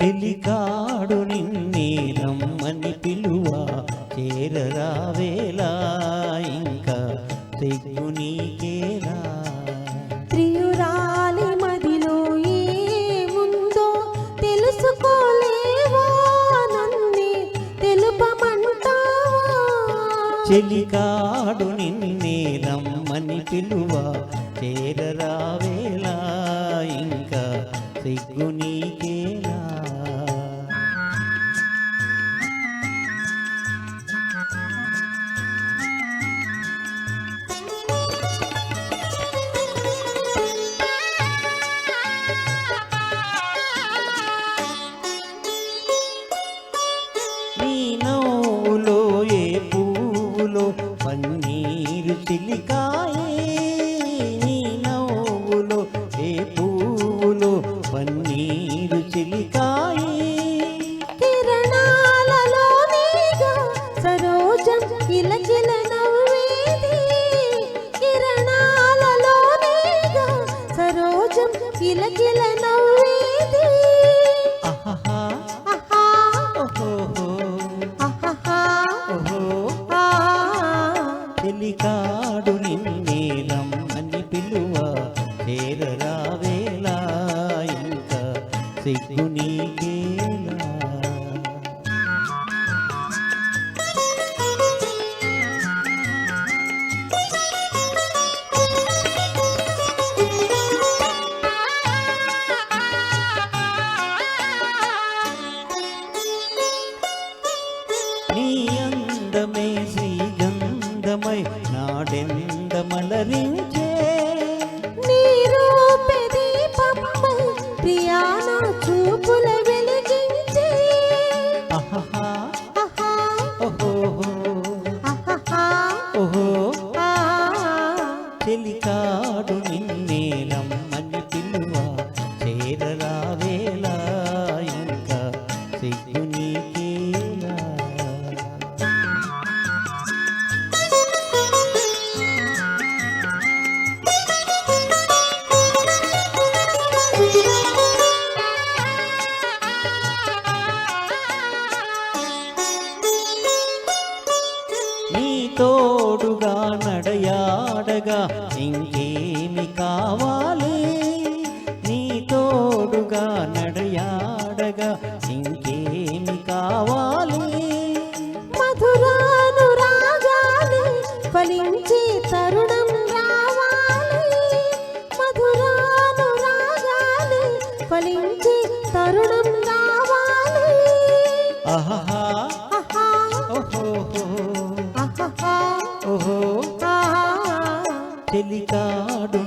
చెలికాడు నిన్నే రమ్మని పిలువ చేరరావేలా ఇంకా తెగ్గు నీకేలా ప్రియురాలి మదిలో ఏముందో తెలుసుకోలేవా నన్నే తెలుపమంటావా చెలికాడు నిన్నే రమ్మని పిలువ చేరరావేలా ఇంకా తెగ్గు నీకేలా నీ నవ్వులో ఏ పువ్వులో పన్నీరు చిలికాయే నీ నవ్వులో ఏ పువ్వులో పన్నీరు చిలికాయే కిరణాలలోనేగా సరోజం కిలకిల నవ్వేది కిరణాలలోనేగా సరోజం కిలకిల నవ్వేది ఆహాహా ఆహా ఓహోహో ఆహాహా ఓహో ఆ చెలికాడు నిన్నే రమ్మని పిలువ చేరరావేలా ఇంకా సిగ్గు నీకేలా నీ అందమే శ్రీగంధమై నాడెందమలరించే నీ రూపే దీపమ్మై ప్రియా నా చూపుల వెలిగించే ఆహాహా ఆహా ఓహోహో ఆహాహా ఓహో ఆ చెలికాడు నిన్నే రమ్మని పిలువ చేరరావేలా ఇంకా సిగ్గు నీకేలా నీ తోడుగా నడయాడగా ఇంకేమి కావాలి నీ తోడుగా నడయాడగా ఇంకేమి కావాలి మధురాను రాగాలు ఫలించే తరుణం రావాలి మధురాను రాగాలు ఫలించే తరుణం రావాలి ఆహాహా ఆహా ఓహోహో ఆహాహా ఓహో ఆ చెలికాడు